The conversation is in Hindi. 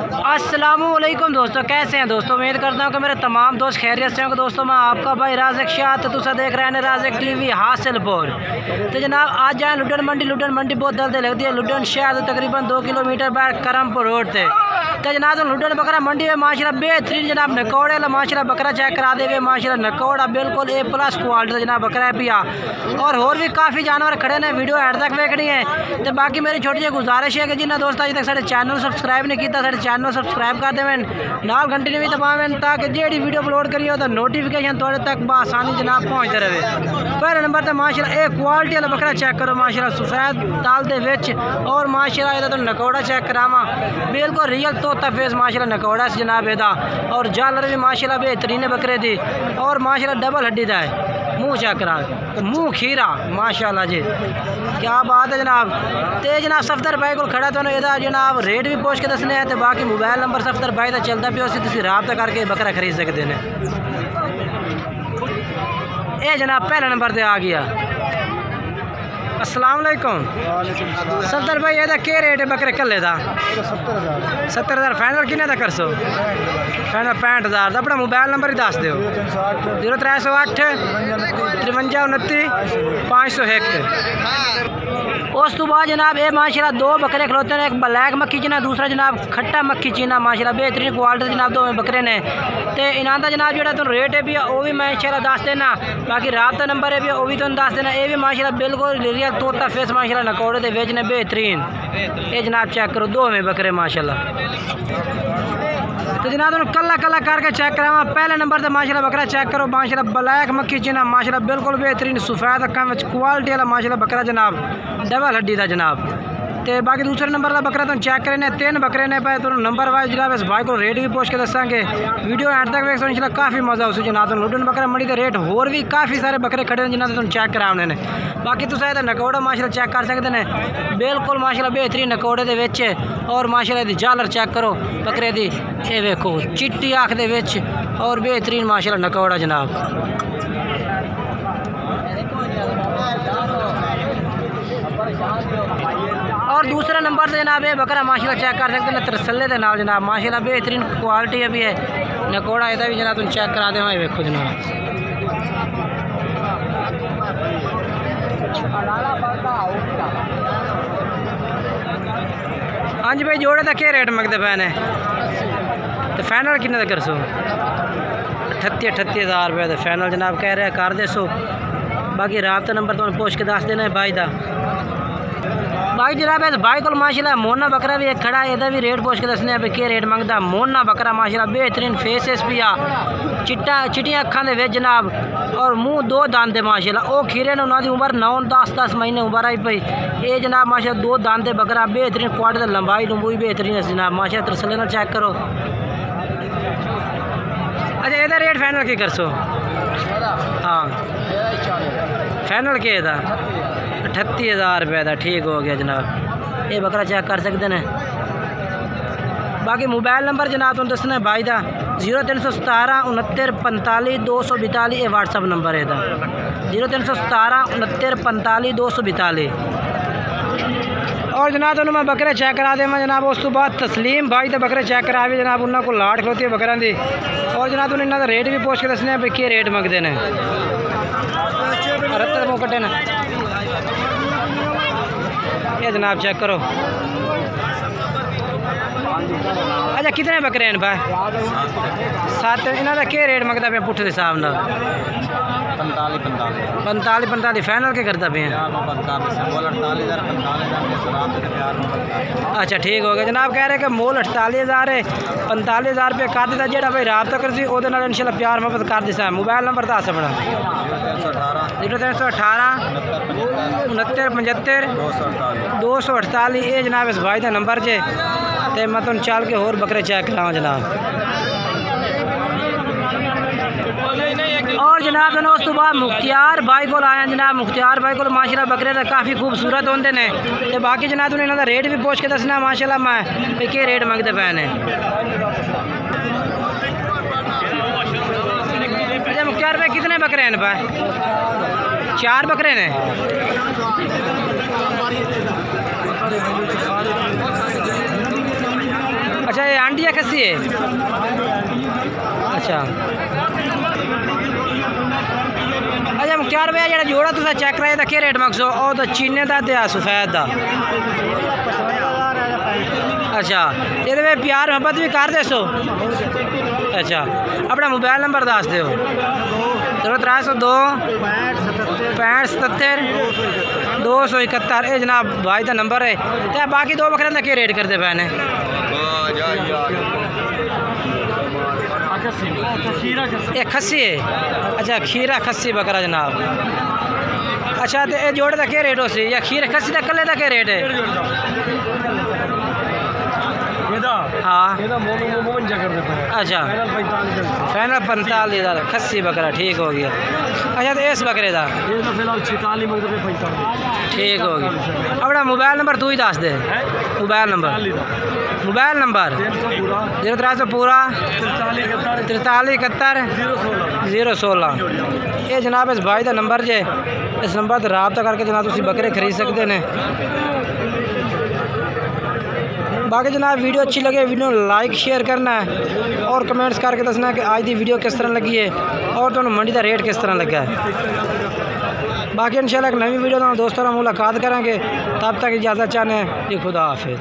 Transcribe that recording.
अस्सलामुअलैकुम दोस्तों, कैसे हैं दोस्तों। उम्मीद करता हूँ कि मेरे तमाम दोस्त खैरियत से होंगे। दोस्तों मैं आपका भाई राज़िक शाह, तो तुसा देख रहे हैं राज़िक टीवी हासिलपुर। तो जनाब आज जाए लुडन मंडी बहुत जल्दी लगती है। लुडन शहर तकरीबन 2 किलोमीटर बाद करमपुर रोड से। तो जनाब लुडन बकरा मंडी में माशाल्लाह बेहतरीन जनाब नकौड़े माशाल्लाह बकरा चेक करा देवे। माशाल्लाह नकौड़ा बिल्कुल ए प्लस क्वालिटी जनाब बकरा है पिया। और भी काफ़ी जानवर खड़े ने, वीडियो एंड तक देखनी है। तो बाकी मेरी छोटी जी गुजारिश है कि जिन्हें दोस्त अभी तक साढ़े चैनल सबसक्राइब नहीं किया, साढ़े चैनल सबसक्राइब कर देवें, नाल घंटी ने भी दबावें ताकि जेडी वीडियो अपलोड करिए तो नोटिफिकेशन थोड़े तक बसानी जनाब पहुँचते रहे। पहले नंबर तो माशाल्लाह एक क्वालिटी वाला बकरा चेक करो माशाल्लाह सफ़ेद ताल दे विच। और माशाल्लाह इहदा तो नकौड़ा चेक करावा बिल्कुल रियल तोता फेस माशाल्लाह नकौड़ा से जनाब इहदा। और जालर भी माशाल्लाह बेहतरीन बकरे दी। और माशाल्लाह डबल हड्डी दा है, मुँह चेक करा, मुँह खीरा माशाल्लाह जी, क्या बात है जनाब। तो जनाब सफदर भाई को खड़ा तो इहदा जनाब रेट भी पूछ के दसने हैं। तो बाकी मोबाइल नंबर सफदर भाई का चलता पे उसी रबता करके बकरा खरीद सकते हैं। ये जनाब पहला नंबर पे आ गया। अस्सलाम वालेकुम सफदर भाई, ਇਹਦਾ क्या रेट है बकरे कल्ले का? 70,000 फाइनल किन्ने का कर सो? फाइनल 65,000 का। अपना मोबाइल नंबर ही दस दो। 0308 53 29 501। उस तो बाद जनाब ये माशाल्लाह दो बकरे खलोते हैं, एक ब्लैक मक्खी चीना, दूसरा जनाब खट्टा मक्खी चीना। माशाल्लाह बेहतरीन क्वालिटी जनाब दो बकरे ने। तो इन्हों का जनाब जो रेट है भी वो भी मैं इंशाल्लाह दस देना। बाकी रात का नंबर है भी वो भी तुम दस देना। ये भी माशाल्लाह बिल्कुल रियल तोता फेस माशाल्लाह नकौड़े के बेचने बेहतरीन। ये जनाब चेक करो दो में बकरे माशाल्लाह। तो जनाब तुम कला कला करके चेक करावा। पहले नंबर पर माशाल्लाह बकरा चेक करो माशाल्लाह ब्लैक मक्खी चीना माशाल्लाह बिल्कुल बेहतरीन सफ़ेद अक्खां में क्वालिटी वाला माशाल्लाह बकरा जनाब, डबल हड्डी का जनाब। तो बाकी दूसरे नंबर का बकरा तुम चेक करें, 3 बकरे ने पे तुम नंबर वाइज जनाब इस भाई को रेट भी पूछ के दसांगे। वीडियो एंड तक वेख इंशाल्लाह काफ़ी मज़ा उस जनाब। लुडन बकरा मंडी के रेट होर भी काफ़ी सारे बकरे खड़े हैं जिन्होंने तुम चेक कराने ने। बाकी तुम नकौड़ा माशाल्लाह चेक कर सकते हैं बिल्कुल माशाल्लाह बेहतरीन नकौड़े दे विच। और माशाल्लाह दी जालर चेक करो बकरे दी, ये वेखो चिट्टी आँख दे विच और बेहतरीन माशाल्लाह नकौड़ा जनाब। और दूसरा नंबर से जनाब ये बकरा माशाल्लाह चेक कर सकते हैं तरसले के नाल जनाब, माशाल्लाह बेहतरीन क्वालिटी अभी है नकौड़ा। इहदा भी जनाब तुम चेक करा दें, वेखो जनाब। हाँ जी भाई, जोड़े का क्या रेट मंगते पे ने? तो फाइनल किन्ने कर सो? 38,000 रुपये फाइनल जनाब कह रहे कर दे सो। बाकी राबता नंबर तो पूछ के दस देना है भाई का। भाई जनाब इस भाई को माशाल्लाह मोना बकरा भी एक खड़ा है, यदा भी रेट पूछ के दसने पे क्या रेट मंगता। मोना बकरा माशाल्लाह बेहतरीन फेसेस भी आ, चिट्टियाँ अखां दे विच जनाब। और मुँह दो दांदे माशाल्लाह, वो खीरे ने उन्होंने उम्र 9-10 महीने उम्र आई पई। ये जनाब माशाल्लाह दो दांदे बकरा बेहतरीन क्वालिटी लंबाई लंबूई बेहतरीन है जनाब माशाल्लाह। तरसले ना चेक करो। अच्छा ਇਹਦਾ रेट फाइनल की कर सो? हाँ फाइनल के 38,000 रुपये का ठीक हो गया जनाब। ये बकरा चेक कर सकते हैं। बाकी मोबाइल नंबर जनाब तुम दसना है भाई का 0317 69 45 242। ये व्हाट्सअप नंबर है 0317 69 45 242। और जनाब तो मैं बकरे चेक करा देवा जनाब। उस तो बाद तस्लीम भाई तो बकरे चेक करा भी जनाब, उन्होंने को लाट खलोती है बकरा की। और जनाब तुम इन्हों का रेट भी पूछ के दसने भाई क्या रेट मंगते हैं। रत्ते मुँह कट्टे ने ये जनाब चेक करो। अच्छा कितने बकरे हैं भाई? 7। इन्हों का क्या रेट मंगता पे पुट्ठे के हिसाब न? 45 फाइनल के करता पे? अच्छा ठीक हो गया जनाब। कह रहे कि मोल 48,000 है, 45,000 रुपये कर दिता। जो भाई रबता कर सी इंशाल्लाह प्यार मोहब्बत कर दिसा। मोबाइल नंबर दस अपना 0318 69 75 248। ये जनाब इस भाई का नंबर जे। तो मैं तुम चल के होर बकरे चेक करावा जनाब। और जनाब उस तो बाद मुख्तियार भाई को आया जनाब। मुख्तियार भाई को माशाल्लाह बकरे तो काफ़ी खूबसूरत होंगे ने। तो बाकी जनाब उन्हें इन्होंने रेट भी पूछ के दसना माशाल्लाह मैं क्या रेट मंगते पे ने। अच्छा मुख्तियार भाई कितने बकरे हैं भाई? 4 बकरे ने। अच्छा ये हांडी है खस्सी है? अच्छा अच्छा मुख्तार भाई जो जोड़ा तुसा चेक कराया था क्या रेट मकसो और तो चीने का ते सफेद का? अच्छा ये प्यार मोहब्बत भी कर दे सो? अच्छा अपना मोबाइल नंबर दस दो। 0302 65 77 271 ये जनाब भाई का नंबर है। तो बाकी दो बकरे का क्या रेट करते पे ने? ये खस्सी है? अच्छा खीरा खस्सी बकरा जनाब। अच्छा तो ये जोड़े का क्या रेट हो सी या खीर खस्सी का कले का क्या रेट है? हाँ अच्छा फाइनल 45,000 खस्सी बकरा ठीक हो गया। अच्छा तो इस बकरे का ठीक हो गया। अपना मोबाइल नंबर तू ही दस दे। मोबाइल नंबर 0300 पूरा 43 71 016 ये जनाब इस भाई का नंबर जे इस नंबर पर रब्ता करके जनाब तुम बकरे खरीद सकते हैं। बाकी जनाब वीडियो अच्छी लगे वीडियो लाइक शेयर करना है और कमेंट्स करके दसना कि आज की वीडियो किस तरह लगी है और तो मंडी का रेट किस तरह लगा है। बाकी इंशाल्लाह एक नवी वीडियो दोस्तों मुलाकात करेंगे तब तक इजाज़त चाहते हैं। खुदा हाफिज़।